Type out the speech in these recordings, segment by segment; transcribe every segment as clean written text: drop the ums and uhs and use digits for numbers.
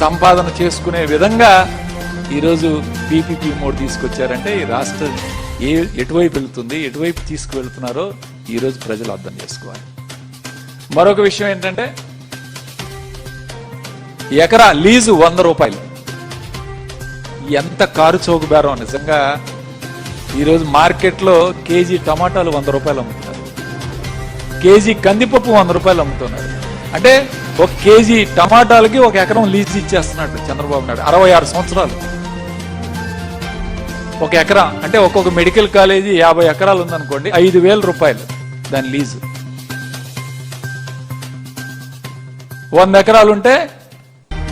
సంపాదన చేసుకునే విధంగా ఈరోజు పీపీపీ మోడ్ తీసుకొచ్చారంటే ఈ రాష్ట్రం ఎటువైపు వెళ్తుంది, ఎటువైపు తీసుకువెళ్తున్నారో ఈరోజు ప్రజలు అర్థం చేసుకోవాలి. మరొక విషయం ఏంటంటే ఎకరా లీజు 100 రూపాయలు. ఎంత కారు చౌక బేరం. నిజంగా ఈరోజు మార్కెట్లో కేజీ టమాటాలు 100 రూపాయలు అమ్ముతున్నారు, కేజీ కందిపప్పు 100 రూపాయలు అమ్ముతున్నారు. అంటే ఒక కేజీ టమాటాలకి 1 ఎకరం లీజు ఇచ్చేస్తున్నట్టు చంద్రబాబు నాయుడు. 66 సంవత్సరాలు 1 ఎకరా. అంటే ఒక్కొక్క మెడికల్ కాలేజీ 50 ఎకరాలు ఉందనుకోండి, 5,000 రూపాయలు దాని లీజు. 100 ఎకరాలు ఉంటే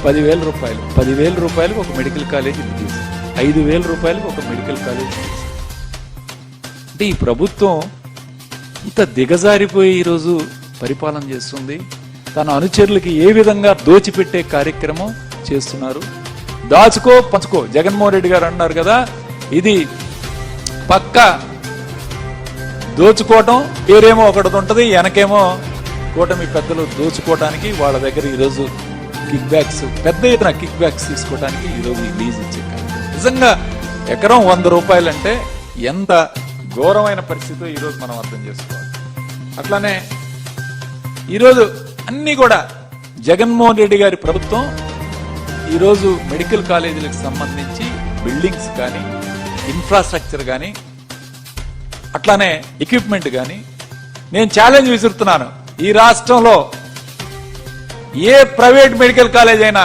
10,000 రూపాయలు. 10,000 రూపాయలకు ఒక మెడికల్ కాలేజీ లీజు, 5,000 రూపాయలకు ఒక మెడికల్ కాలేజీ లీజు. అంటే ఈ ప్రభుత్వం ఇంత దిగజారిపోయి ఈరోజు పరిపాలన చేస్తుంది. తన అనుచరులకి ఏ విధంగా దోచిపెట్టే కార్యక్రమం చేస్తున్నారు. దాచుకో పంచుకో. జగన్మోహన్ రెడ్డి గారు అన్నారు కదా, ఇది పక్క దోచుకోవటం, పేరేమో ఒకటి ఉంటుంది, వెనకేమో కూటమి పెద్దలు దోచుకోవడానికి వాళ్ళ దగ్గర ఈరోజు కిక్ బ్యాక్స్, పెద్ద ఎత్తున కిక్ బ్యాక్స్ తీసుకోవడానికి ఈరోజు ఈ లీజ్ ఇచ్చే కార్యక్రమం. నిజంగా ఎకరం 100 రూపాయలు అంటే ఎంత ఘోరమైన పరిస్థితితో ఈరోజు మనం అర్థం చేసుకోవాలి. అట్లానే ఈరోజు అన్ని కూడా జగన్మోహన్ రెడ్డి గారి ప్రభుత్వం ఈరోజు మెడికల్ కాలేజీలకు సంబంధించి బిల్డింగ్స్ కానీ, ఇన్ఫ్రాస్ట్రక్చర్ కానీ, అట్లానే ఎక్విప్మెంట్ కానీ, నేను ఛాలెంజ్ విసురుతున్నాను, ఈ రాష్ట్రంలో ఏ ప్రైవేట్ మెడికల్ కాలేజ్ అయినా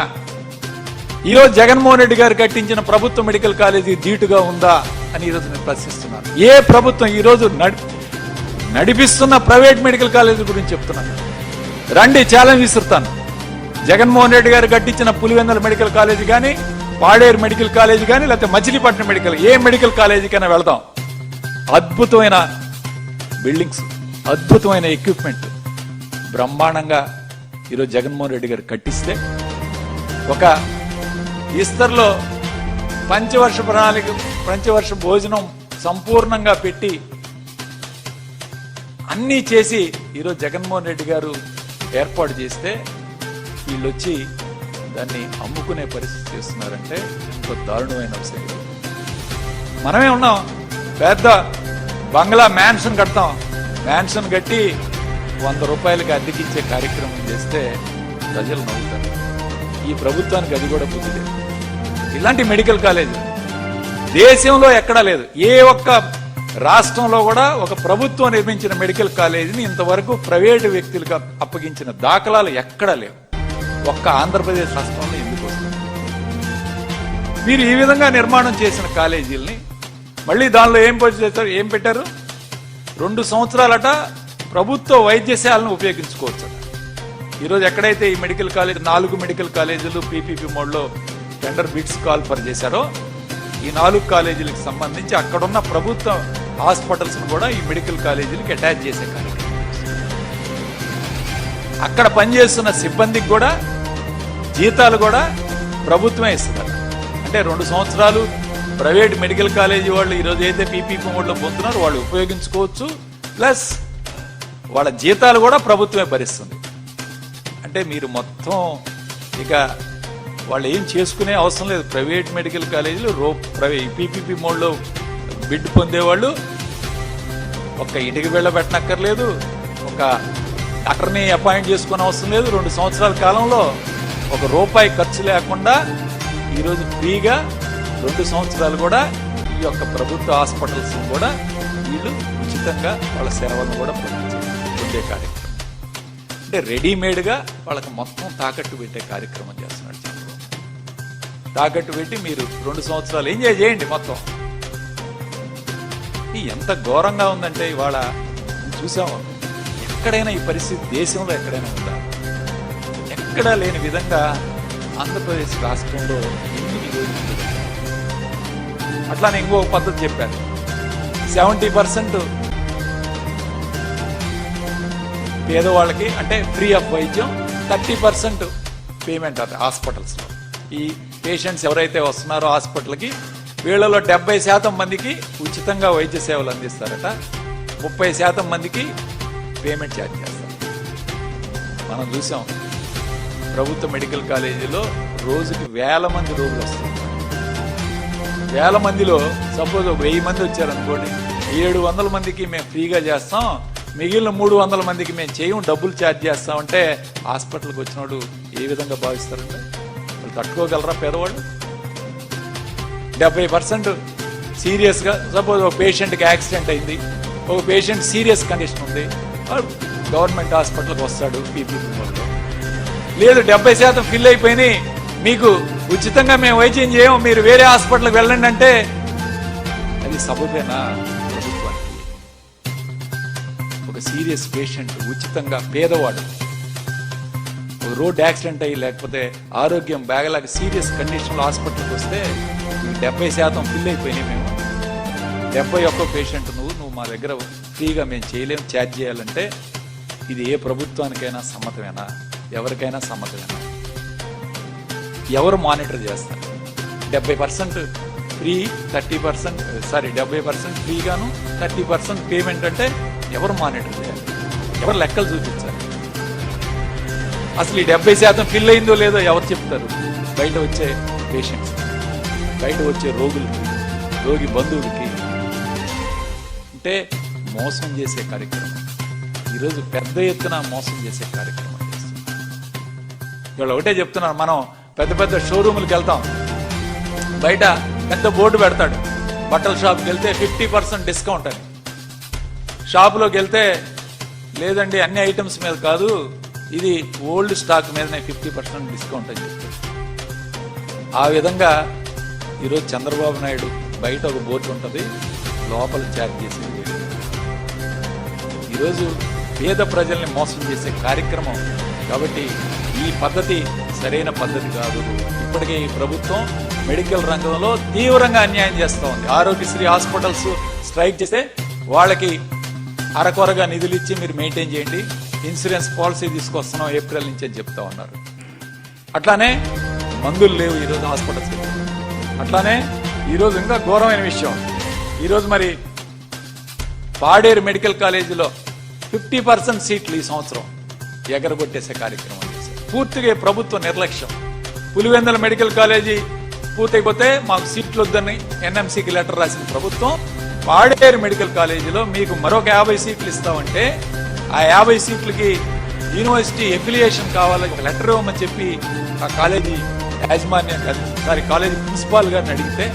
ఈరోజు జగన్మోహన్ రెడ్డి గారు కట్టించిన ప్రభుత్వ మెడికల్ కాలేజీ ధీటుగా ఉందా అని ఈరోజు నేను ప్రశ్నిస్తున్నాను. ఏ ప్రభుత్వం ఈరోజు నడిపిస్తున్న ప్రైవేట్ మెడికల్ కాలేజీ గురించి చెప్తున్నాను. రండి, ఛాలెంజ్ విసురుతాను. జగన్మోహన్ రెడ్డి గారు కట్టించిన పులివెందుల మెడికల్ కాలేజీ కానీ, పాడేరు మెడికల్ కాలేజీ కానీ, లేకపోతే మచిలీపట్నం మెడికల్, ఏ మెడికల్ కాలేజీకైనా వెళదాం. అద్భుతమైన బిల్డింగ్స్, అద్భుతమైన ఎక్విప్మెంట్ బ్రహ్మాండంగా ఈరోజు జగన్మోహన్ రెడ్డి గారు కట్టిస్తే, ఒక ఈస్తర్లో పంచవర్ష ప్రణాళిక, పంచవర్ష భోజనం సంపూర్ణంగా పెట్టి అన్నీ చేసి ఈరోజు జగన్మోహన్ రెడ్డి గారు ఏర్పాటు చేస్తే వీళ్ళు వచ్చి దాన్ని అమ్ముకునే పరిస్థితి చేస్తున్నారంటే ఇంకో దారుణమైన విషయం. మనమే ఉన్నాం, పెద్ద బంగ్లా మ్యాన్షన్ కడతాం, మ్యాన్షన్ కట్టి 100 రూపాయలకి అద్దెకిచ్చే కార్యక్రమం చేస్తే ప్రజలు నవ్వుతారు. ఈ ప్రభుత్వానికి అది కూడా బుద్ధి లేదు. ఇలాంటి మెడికల్ కాలేజ్ దేశంలో ఎక్కడా లేదు. ఏ ఒక్క రాష్ట్రంలో కూడా ఒక ప్రభుత్వం నిర్మించిన మెడికల్ కాలేజీని ఇంతవరకు ప్రైవేటు వ్యక్తులకు అప్పగించిన దాఖలాలు ఎక్కడా లేవు. ఒక్క ఆంధ్రప్రదేశ్ రాష్ట్రంలో ఎందుకు వస్తుంది? మీరు ఈ విధంగా నిర్మాణం చేసిన కాలేజీలని మళ్ళీ దానిలో ఏం పెట్టారు? 2 సంవత్సరాలట ప్రభుత్వ వైద్యశాలను ఉపయోగించుకోవచ్చు. ఈరోజు ఎక్కడైతే ఈ మెడికల్ కాలేజ్ 4 మెడికల్ కాలేజీలు పీపీపీ మోడ్లో టెండర్ బిడ్స్ కాల్ఫర్ చేశారో, ఈ 4 కాలేజీలకు సంబంధించి అక్కడున్న ప్రభుత్వ హాస్పిటల్స్ కూడా ఈ మెడికల్ కాలేజీలకు అటాచ్ చేసే కార్యక్రమం. అక్కడ పనిచేస్తున్న సిబ్బందికి కూడా జీతాలు కూడా ప్రభుత్వమే ఇస్తున్నారు. అంటే 2 సంవత్సరాలు ప్రైవేట్ మెడికల్ కాలేజీ వాళ్ళు ఈరోజు అయితే పీపీపీ మోడ్లో పొందుతున్నారు, వాళ్ళు ఉపయోగించుకోవచ్చు. ప్లస్ వాళ్ళ జీతాలు కూడా ప్రభుత్వమే భరిస్తుంది. అంటే మీరు మొత్తం ఇక వాళ్ళు ఏం చేసుకునే అవసరం లేదు. ప్రైవేట్ మెడికల్ కాలేజీలు పీపీపీ మోడ్లో బిడ్ పొందేవాళ్ళు ఒక ఇటుక బిళ్ళ పెట్టనక్కర్లేదు, ఒక డాక్టర్ని అపాయింట్ చేసుకునే అవసరం లేదు. 2 సంవత్సరాల కాలంలో ₹1 ఖర్చు లేకుండా ఈరోజు ఫ్రీగా 2 సంవత్సరాలు కూడా ఈ యొక్క ప్రభుత్వ హాస్పిటల్స్ కూడా వీళ్ళు ఉచితంగా వాళ్ళ సేవలను కూడా పొందే కార్యక్రమం. అంటే రెడీమేడ్గా వాళ్ళకి మొత్తం తాకట్టు పెట్టే కార్యక్రమం చేస్తున్నాడు చంద్రబాబు. తాకట్టు పెట్టి మీరు 2 సంవత్సరాలు ఎంజాయ్ చేయండి మొత్తం. ఎంత ఘోరంగా ఉందంటే ఇవాళ చూసాము. ఎక్కడైనా ఈ పరిస్థితి దేశంలో ఎక్కడైనా ఉందా? ఎక్కడా లేని విధంగా ఆంధ్రప్రదేశ్ రాష్ట్రంలో ఎందుకు ఈరోజు అట్లానే ఇంకో పద్ధతి చెప్పారు. 70% పేదవాళ్ళకి అంటే ఫ్రీ ఆఫ్ వైద్యం, 30% పేమెంట్ అది హాస్పిటల్స్లో. ఈ పేషెంట్స్ ఎవరైతే వస్తున్నారో హాస్పిటల్కి వీళ్ళలో 70% మందికి ఉచితంగా వైద్య సేవలు అందిస్తారట, 30% మందికి పేమెంట్ ఛార్జ్ చేస్తారు. మనం చూసాం ప్రభుత్వ మెడికల్ కాలేజీలో రోజుకి వేల మంది రోగులు వస్తారు. వేల మందిలో సపోజ్ ఒక 1000 మంది వచ్చారనుకోండి, 700 మందికి మేము ఫ్రీగా చేస్తాం, మిగిలిన 300 మందికి మేము చేయం, డబ్బులు ఛార్జ్ చేస్తామంటే హాస్పిటల్కి వచ్చినోడు ఏ విధంగా భావిస్తారంటే వాళ్ళు తట్టుకోగలరా పేదవాళ్ళు? 70% సీరియస్గా, సపోజ్ ఒక పేషెంట్కి యాక్సిడెంట్ అయింది, ఒక పేషెంట్ సీరియస్ కండిషన్ ఉంది, గవర్నమెంట్ హాస్పిటల్కి వస్తాడు పీపీపీ మోడ్లో. లేదు 70% ఫిల్ అయిపోయినాయి, మీకు ఉచితంగా మేము వైద్యం చేయము, మీరు వేరే హాస్పిటల్కి వెళ్ళండి అంటే అది సబబేనా ప్రభుత్వానికి? ఒక సీరియస్ పేషెంట్ ఉచితంగా, పేదవాడు ఒక రోడ్ యాక్సిడెంట్ అయ్యి లేకపోతే ఆరోగ్యం బాగలాగా సీరియస్ కండిషన్లో హాస్పిటల్కి వస్తే 70% ఫిల్ అయిపోయినాయి, మేము 71 పేషెంట్ నువ్వు మా దగ్గర ఫ్రీగా మేము చేయలేము, ఛార్జ్ చేయాలంటే ఇది ఏ ప్రభుత్వానికైనా సమ్మతమేనా? ఎవరికైనా సమ్మతమేనా? ఎవరు మానిటర్ చేస్తారు? 70% ఫ్రీ, 70% ఫ్రీగాను 30% పేమెంట్ అంటే ఎవరు మానిటర్ చేయాలి? ఎవరు లెక్కలు చూపించాలి? అసలు ఈ 70% ఫిల్ అయిందో లేదో ఎవరు చెప్తారు? బయట వచ్చే పేషెంట్స్, బయట వచ్చే రోగులకి, రోగి బంధువులకి. అంటే మోసం చేసే కార్యక్రమం ఈరోజు పెద్ద ఎత్తున మోసం చేసే కార్యక్రమం చేస్తున్నారు. ఇవాళ ఒకటే చెప్తున్నారు, మనం పెద్ద పెద్ద షోరూములకు వెళ్తాం, బయట పెద్ద బోర్డు పెడతాడు, బట్టల షాప్కి వెళ్తే 50% డిస్కౌంట్ అని. షాపులోకి వెళ్తే లేదండి అన్ని ఐటమ్స్ మీద కాదు, ఇది ఓల్డ్ స్టాక్ మీదనే 50% డిస్కౌంట్ అని చెప్తాడు. ఆ విధంగా ఈరోజు చంద్రబాబు నాయుడు బయట ఒక బోర్డు ఉంటుంది, లోపల ఛార్జ్ చేసేది. ఈరోజు పేద ప్రజల్ని మోసం చేసే కార్యక్రమం. కాబట్టి ఈ పద్ధతి సరైన పద్ధతి కాదు. ఇప్పటికే ఈ ప్రభుత్వం మెడికల్ రంగంలో తీవ్రంగా అన్యాయం చేస్తూ ఉంది. ఆరోగ్యశ్రీ హాస్పిటల్స్ స్ట్రైక్ చేస్తే వాళ్ళకి అరకొరగా నిధులు ఇచ్చి మీరు మెయింటైన్ చేయండి, ఇన్సూరెన్స్ పాలసీ తీసుకొస్తున్నాం ఏప్రిల్ నుంచి అని చెప్తా ఉన్నారు. అట్లానే మందులు లేవు ఈరోజు హాస్పిటల్స్. అట్లానే ఈరోజు ఇంకా ఘోరమైన విషయం, ఈరోజు మరి పాడేరు మెడికల్ కాలేజీలో 50% సీట్లు ఈ సంవత్సరం ఎగరగొట్టేసే కార్యక్రమం చేశారు. పూర్తిగా ప్రభుత్వ నిర్లక్ష్యం. పులివెందుల మెడికల్ కాలేజీ పూర్తయిపోతే మాకు సీట్లు వద్దని ఎన్ఎంసీకి లెటర్ రాసిన ప్రభుత్వం, పాడేరు మెడికల్ కాలేజీలో మీకు మరొక 50 సీట్లు ఇస్తామంటే ఆ 50 సీట్లకి యూనివర్సిటీ ఎఫిలియేషన్ కావాలని ఒక లెటర్ ఇవ్వమని చెప్పి ఆ కాలేజీ యాజమాన్యం, కాలేజీ ప్రిన్సిపాల్ గారిని అడిగితే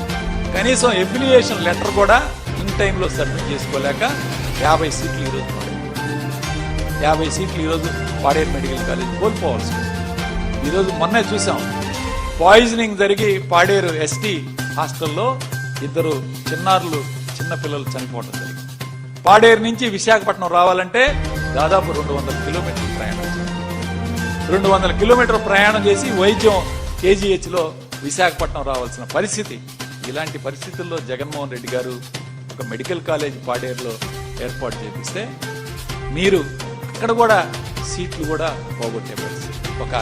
కనీసం ఎఫిలియేషన్ లెటర్ కూడా ఇన్ టైంలో సబ్మిట్ చేసుకోలేక 50 సీట్లు ఈరోజు 50 సీట్లు ఈరోజు పాడేరు మెడికల్ కాలేజ్ కోల్పోవాల్సి. ఈరోజు మొన్నే చూసాం, పాయిజనింగ్ జరిగి పాడేరు ఎస్టీ హాస్టల్లో 2 చిన్నపిల్లలు చనిపోవడం జరిగింది. పాడేరు నుంచి విశాఖపట్నం రావాలంటే దాదాపు 200 కిలోమీటర్లు ప్రయాణం చేయాలి. 200 కిలోమీటర్లు ప్రయాణం చేసి వైద్యం కేజీహెచ్లో విశాఖపట్నం రావాల్సిన పరిస్థితి. ఇలాంటి పరిస్థితుల్లో జగన్మోహన్ రెడ్డి గారు ఒక మెడికల్ కాలేజ్ పాడేరులో ఏర్పాటు చేపిస్తే మీరు అక్కడ కూడా సీట్లు కూడా పోగొట్టే పరిస్థితి. ఒక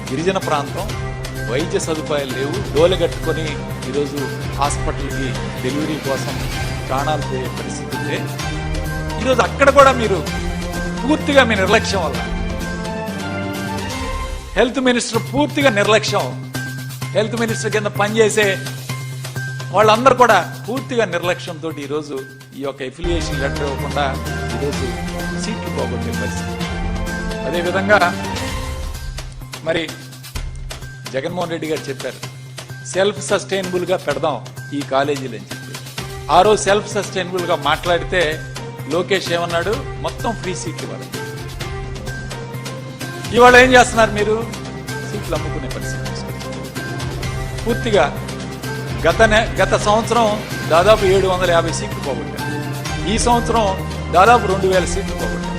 గిరిజన ప్రాంతం, వైద్య సదుపాయాలు లేవు, డోలెగట్టుకొని ఈరోజు హాస్పిటల్కి డెలివరీ కోసం ప్రాణాలు పోయే పరిస్థితి ఉంటే ఈరోజు అక్కడ కూడా మీరు పూర్తిగా మీ నిర్లక్ష్యం వల్ల, హెల్త్ మినిస్టర్ పూర్తిగా నిర్లక్ష్యం, హెల్త్ మినిస్టర్ కింద పనిచేసే వాళ్ళందరూ కూడా పూర్తిగా నిర్లక్ష్యంతో ఈరోజు ఈ యొక్క ఎఫిలియేషన్ లెటర్ ఇవ్వకుండా ఈరోజు సీట్లు పోగొట్టే పరిస్థితి. అదేవిధంగా మరి జగన్మోహన్ రెడ్డి గారు చెప్పారు సెల్ఫ్ సస్టైనబుల్గా పెడదాం ఈ కాలేజీలు అని చెప్పి. ఆ రోజు సెల్ఫ్ సస్టైనబుల్గా మాట్లాడితే లోకేష్ ఏమన్నాడు, మొత్తం ఫ్రీ సీట్లు ఇవ్వాలి. ఇవాళ ఏం చేస్తున్నారు మీరు? సీట్లు అమ్ముకునే పరిస్థితి పూర్తిగా. గత సంవత్సరం దాదాపు 750 సీట్లు పోగొట్టారు. ఈ సంవత్సరం దాదాపు 2000 సీట్లు పోగొట్టారు.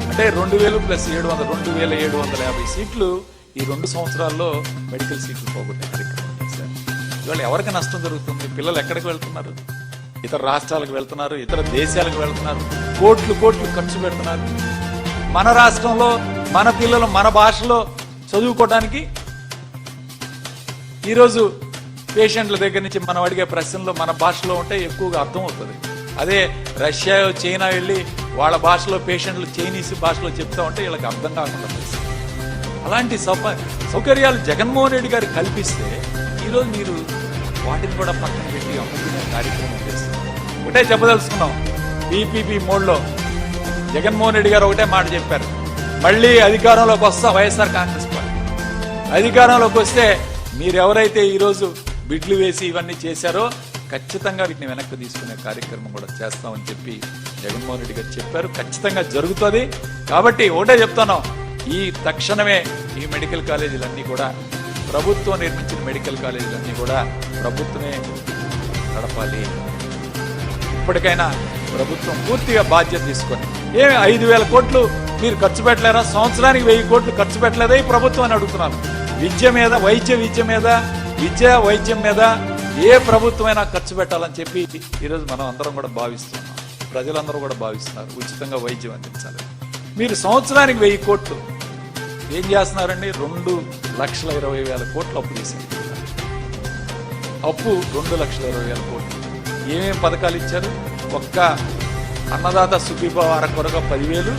అంటే 2000 ప్లస్ 700, 2750 సీట్లు ఈ 2 సంవత్సరాల్లో మెడికల్ సీట్లు పోగొట్టే కార్యక్రమం చేశారు. ఇవాళ ఎవరికి నష్టం జరుగుతుంది? పిల్లలు ఎక్కడికి వెళ్తున్నారు? ఇతర రాష్ట్రాలకు వెళ్తున్నారు, ఇతర దేశాలకు వెళ్తున్నారు, కోట్లు ఖర్చు పెడుతున్నారు. మన రాష్ట్రంలో మన పిల్లలు మన భాషలో చదువుకోవడానికి ఈరోజు పేషెంట్ల దగ్గర నుంచి మనం అడిగే ప్రశ్నలు మన భాషలో ఉంటే ఎక్కువగా అర్థం అవుతుంది. అదే రష్యా, చైనా వెళ్ళి వాళ్ళ భాషలో పేషెంట్లు చైనీస్ భాషలో చెప్తా ఉంటే వీళ్ళకి అర్థం కాకుండా పరిస్థితి. అలాంటి సౌకర్యాలు జగన్మోహన్ రెడ్డి గారు కల్పిస్తే ఈరోజు మీరు వాటిని కూడా పక్కన పెట్టి అమ్ముకునే కార్యక్రమం చేస్తున్నారు. ఒకటే చెప్పదలుచుకున్నాం, పీపీపీ మోడ్లో జగన్మోహన్ రెడ్డి గారు ఒకటే మాట చెప్పారు, మళ్ళీ అధికారంలోకి వస్తా వైఎస్ఆర్ కాంగ్రెస్ పార్టీ అధికారంలోకి వస్తే మీరు ఎవరైతే ఈరోజు బిడ్లు వేసి ఇవన్నీ చేశారో ఖచ్చితంగా వీటిని వెనక్కి తీసుకునే కార్యక్రమం కూడా చేస్తామని చెప్పి జగన్మోహన్ రెడ్డి గారు చెప్పారు. ఖచ్చితంగా జరుగుతుంది. కాబట్టి ఒకటే చెప్తాను, ఈ తక్షణమే ఈ మెడికల్ కాలేజీలన్నీ కూడా ప్రభుత్వం నిర్మించిన మెడికల్ కాలేజీలన్నీ కూడా ప్రభుత్వమే నడపాలి. ఇప్పటికైనా ప్రభుత్వం పూర్తిగా బాధ్యత తీసుకొని 5,000 కోట్లు మీరు ఖర్చు పెట్టలేరా? సంవత్సరానికి 1,000 కోట్లు ఖర్చు పెట్టలేదా ఈ ప్రభుత్వం అని అడుగుతున్నాను. విద్య మీద, వైద్యం మీద ఏ ప్రభుత్వమైనా ఖర్చు పెట్టాలని చెప్పి ఈరోజు మనం అందరం కూడా భావిస్తున్నాం, ప్రజలందరూ కూడా భావిస్తున్నారు. ఉచితంగా వైద్యం అందించాలి. మీరు సంవత్సరానికి 1,000 కోట్లు ఏం చేస్తున్నారండి? 2,20,000 కోట్లు అప్పు చేశారు. అప్పు 2,20,000 కోట్లు. ఏమేమి పథకాలు ఇచ్చారు? ఒక్క అన్నదాత సుఖీభవ అరకొరగా 10,000,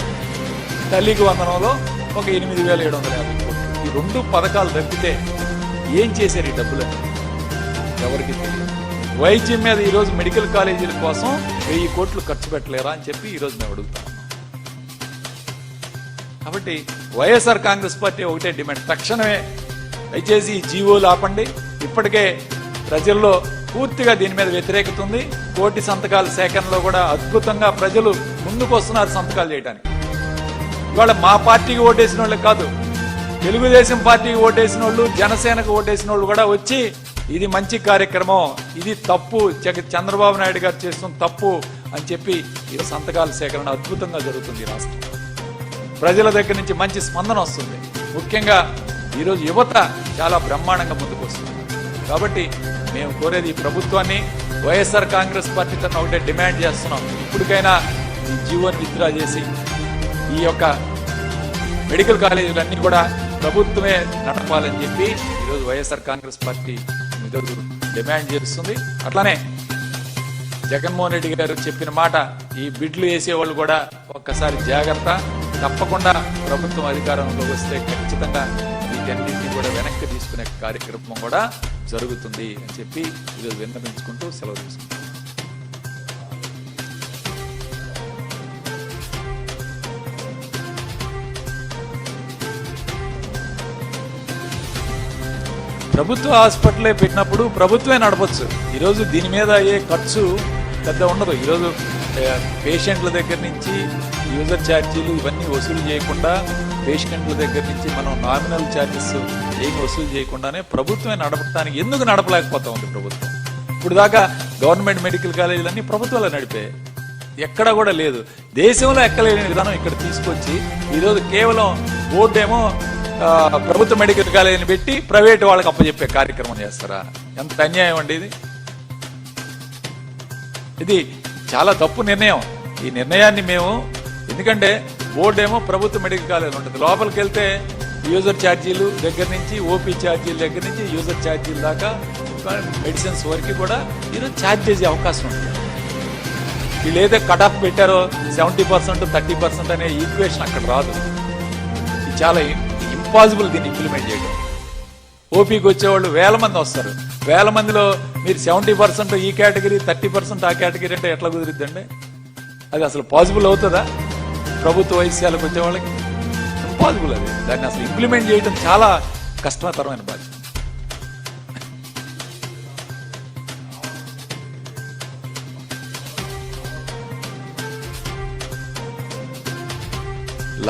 తల్లికి వందనంలో ఒక 8,750 కోట్లు. ఈ 2 పథకాలు తప్పితే ఏం చేశారు ఈ డబ్బులని ఎవరికి తెలియదు. వైద్యం మీద ఈరోజు మెడికల్ కాలేజీల కోసం 1,000 కోట్లు ఖర్చు పెట్టలేరా అని చెప్పి ఈరోజు మేము అడుగుతాం. కాబట్టి వైఎస్ఆర్ కాంగ్రెస్ పార్టీ ఒకటే డిమాండ్, తక్షణమే దయచేసి ఈ జీవోలు ఆపండి. ఇప్పటికే ప్రజల్లో పూర్తిగా దీని మీద వ్యతిరేకత ఉంది. 1 కోటి సంతకాల సేకరణలో కూడా అద్భుతంగా ప్రజలు ముందుకు వస్తున్నారు సంతకాలు చేయడానికి. ఇవాళ మా పార్టీకి ఓటేసిన వాళ్ళే కాదు, తెలుగుదేశం పార్టీకి ఓటేసిన వాళ్ళు, జనసేనకు ఓటేసిన వాళ్ళు కూడా వచ్చి ఇది మంచి కార్యక్రమం, ఇది తప్పు, చంద్రబాబు నాయుడు గారు చేస్తున్న తప్పు అని చెప్పి ఈ సంతకాల సేకరణ అద్భుతంగా జరుగుతుంది. రాష్ట్రం ప్రజల దగ్గర నుంచి మంచి స్పందన వస్తుంది. ముఖ్యంగా ఈరోజు యువత చాలా బ్రహ్మాండంగా ముందుకు వస్తుంది. కాబట్టి మేము కోరేది ఈ ప్రభుత్వాన్ని, వైఎస్ఆర్ కాంగ్రెస్ పార్టీ తరఫున ఒకటే డిమాండ్ చేస్తున్నాం, ఇప్పటికైనా ఈ జీవోని విత్డ్రా చేసి ఈ యొక్క మెడికల్ కాలేజీలన్నీ కూడా ప్రభుత్వమే నడపాలని చెప్పి ఈరోజు వైఎస్ఆర్ కాంగ్రెస్ పార్టీ ఈరోజు డిమాండ్ చేస్తుంది. అట్లానే జగన్మోహన్ రెడ్డి గారు చెప్పిన మాట, ఈ బిడ్లు వేసేవాళ్ళు కూడా ఒక్కసారి జాగ్రత్త, తప్పకుండా ప్రభుత్వం అధికారంలో వస్తే ఖచ్చితంగా వీటన్నింటినీ కూడా వెనక్కి తీసుకునే కార్యక్రమం కూడా జరుగుతుంది అని చెప్పి ఈరోజు విన్నవించుకుంటూ సెలవు తీసుకుంటాం. ప్రభుత్వ హాస్పిటలే పెట్టినప్పుడు ప్రభుత్వమే నడపచ్చు. ఈరోజు దీని మీద ఏ ఖర్చు పెద్ద ఉండదు. ఈరోజు పేషెంట్ల దగ్గర నుంచి యూజర్ ఛార్జీలు ఇవన్నీ వసూలు చేయకుండా, పేషెంట్ల దగ్గర నుంచి మనం నామినల్ ఛార్జెస్ ఏమి వసూలు చేయకుండానే ప్రభుత్వమే నడపడానికి ఎందుకు నడపలేకపోతా ఉంది ప్రభుత్వం? ఇప్పుడు దాకా గవర్నమెంట్ మెడికల్ కాలేజీలన్నీ ప్రభుత్వాలు నడిపాయి, ఎక్కడా కూడా లేదు. దేశంలో ఎక్కలేని విధానం ఇక్కడ తీసుకొచ్చి ఈరోజు కేవలం బోర్డు ఏమో ప్రభుత్వ మెడికల్ కాలేజీని పెట్టి ప్రైవేట్ వాళ్ళకి అప్పచెప్పే కార్యక్రమం చేస్తారా? ఎంత అన్యాయం అండి ఇది. ఇది చాలా తప్పు నిర్ణయం. ఈ నిర్ణయాన్ని మేము, ఎందుకంటే బోర్డు ఏమో ప్రభుత్వ మెడికల్ కాలేజీ ఉంటుంది, లోపలికి వెళ్తే యూజర్ ఛార్జీలు దగ్గర నుంచి, ఓపీ ఛార్జీల దగ్గర నుంచి యూజర్ ఛార్జీల దాకా, మెడిసిన్స్ వరకు కూడా ఈరోజు ఛార్జ్ చేసే అవకాశం ఉంటుంది. వీళ్ళు ఏదో కట్ ఆఫ్ పెట్టారో 70%, 30% అనే ఈక్వేషన్ అక్కడ రాదు. ఇది చాలా ఇంపాసిబుల్ దీన్ని ఇంప్లిమెంట్ చేయడం. ఓపీకి వచ్చేవాళ్ళు 1000 మంది వస్తారు, 1000 మందిలో మీరు 70% ఈ కేటగిరీ, 30% ఆ కేటగిరీ అంటే ఎట్లా కుదిరిద్దండి? అది అసలు పాసిబుల్ అవుతుందా? ప్రభుత్వ వైద్యాలకు వచ్చే వాళ్ళకి ఇంపాసిబుల్. అది దాన్ని అసలు ఇంప్లిమెంట్ చేయడం చాలా కష్టతరమైన బాధ్యత.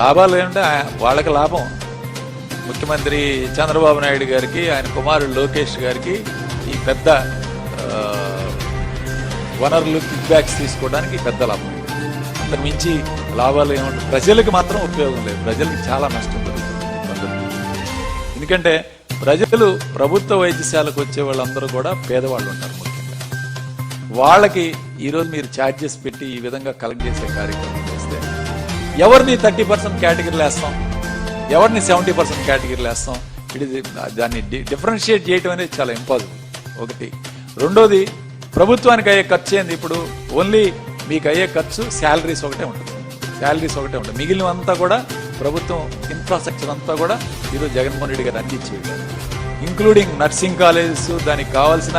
లాభాలు ఏమంటే వాళ్ళకి లాభం. ముఖ్యమంత్రి చంద్రబాబు నాయుడు గారికి, ఆయన కుమారుడు లోకేష్ గారికి ఈ పెద్ద వనరులు, కిక్ బ్యాక్స్ తీసుకోవడానికి పెద్ద లాభం. అంతకు మించి లాభాలు ఏమంటారు? ప్రజలకు మాత్రం ఉపయోగం లేదు, ప్రజలకు చాలా నష్టం జరుగుతుంది. ఎందుకంటే ప్రజలు ప్రభుత్వ వైద్యశాలకు వచ్చే వాళ్ళందరూ కూడా పేదవాళ్ళు ఉంటారు. ముఖ్యంగా వాళ్ళకి ఈరోజు మీరు ఛార్జెస్ పెట్టి ఈ విధంగా కలెక్ట్ చేసే కార్యక్రమం చేస్తే ఎవరిని 30% కేటగిరీలు వేస్తాం, ఎవరిని 70% కేటగిరీలు వేస్తాం? దాన్ని డిఫరెన్షియేట్ చేయడం అనేది చాలా ఇంపాసిబుల్. ఒకటి. రెండోది, ప్రభుత్వానికి అయ్యే ఖర్చు ఏంది? ఇప్పుడు ఓన్లీ మీకు అయ్యే ఖర్చు శాలరీస్ ఒకటే ఉంటుంది, మిగిలినంతా కూడా ప్రభుత్వం ఇన్ఫ్రాస్ట్రక్చర్ అంతా కూడా ఈరోజు జగన్మోహన్ రెడ్డి గారు అందించేది, ఇంక్లూడింగ్ నర్సింగ్ కాలేజెస్, దానికి కావాల్సిన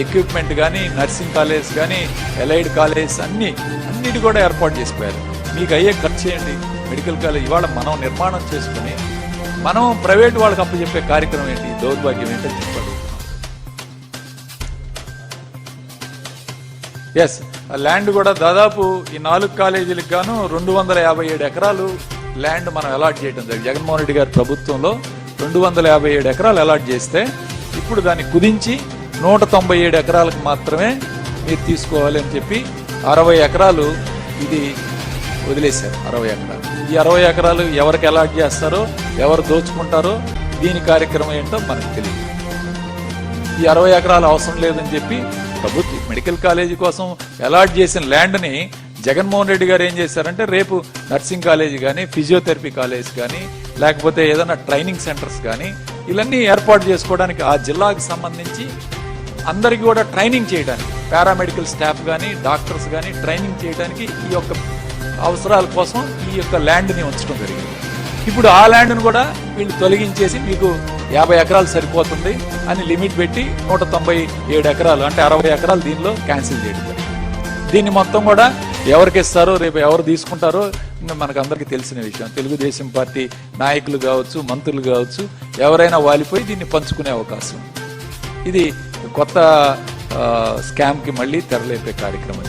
ఎక్విప్మెంట్ కానీ, నర్సింగ్ కాలేజ్ కానీ, ఎలైడ్ కాలేజ్ అన్నిటి కూడా ఏర్పాటు చేసిపోయారు. మీకు అయ్యే ఖర్చు చేయండి. మెడికల్ కాలేజ్ ఇవాళ మనం నిర్మాణం చేసుకుని మనం ప్రైవేట్ వాళ్ళకి అప్పచెప్పే కార్యక్రమం ఏంటి, దౌర్భాగ్యం ఏంటని చెప్పాడు. ఎస్, ల్యాండ్ కూడా దాదాపు ఈ 4 కాలేజీలకు గాను 257 ఎకరాలు ల్యాండ్ మనం అలాట్ చేయడం జరిగింది. జగన్మోహన్ రెడ్డి గారి ప్రభుత్వంలో 257 ఎకరాలు అలాట్ చేస్తే ఇప్పుడు దాన్ని కుదించి 197 ఎకరాలకు మాత్రమే మీరు తీసుకోవాలి అని చెప్పి 60 ఎకరాలు ఇది వదిలేశారు. 60 ఎకరాలు, ఈ 60 ఎకరాలు ఎవరికి అలాట్ చేస్తారో, ఎవరు దోచుకుంటారో దీని కార్యక్రమం ఏంటో మనకు తెలియదు. ఈ 60 ఎకరాలు అవసరం లేదని చెప్పి ప్రభుత్వ మెడికల్ కాలేజీ కోసం అలాట్ చేసిన ల్యాండ్ని జగన్మోహన్ రెడ్డి గారు ఏం చేశారంటే, రేపు నర్సింగ్ కాలేజీ కానీ, ఫిజియోథెరపీ కాలేజ్ కానీ, లేకపోతే ఏదైనా ట్రైనింగ్ సెంటర్స్ కానీ ఇవన్నీ ఏర్పాటు చేసుకోవడానికి ఆ జిల్లాకు సంబంధించి అందరికీ కూడా ట్రైనింగ్ చేయడానికి, పారామెడికల్ స్టాఫ్ కానీ, డాక్టర్స్ కానీ ట్రైనింగ్ చేయడానికి ఈ యొక్క అవసరాల కోసం ఈ యొక్క ల్యాండ్ని ఉంచడం జరిగింది. ఇప్పుడు ఆ ల్యాండ్ను కూడా వీళ్ళు తొలగించేసి మీకు 50 ఎకరాలు సరిపోతుంది అని లిమిట్ పెట్టి 197 ఎకరాలు అంటే 60 ఎకరాలు దీనిలో క్యాన్సిల్ చేయడం జరిగింది. దీన్ని మొత్తం కూడా ఎవరికి ఇస్తారో, రేపు ఎవరు తీసుకుంటారో మనకు అందరికీ తెలిసిన విషయం. తెలుగుదేశం పార్టీ నాయకులు కావచ్చు, మంత్రులు కావచ్చు, ఎవరైనా వాలిపోయి దీన్ని పంచుకునే అవకాశం. ఇది కొత్త స్కామ్కి మళ్ళీ తెరలేపే కార్యక్రమం.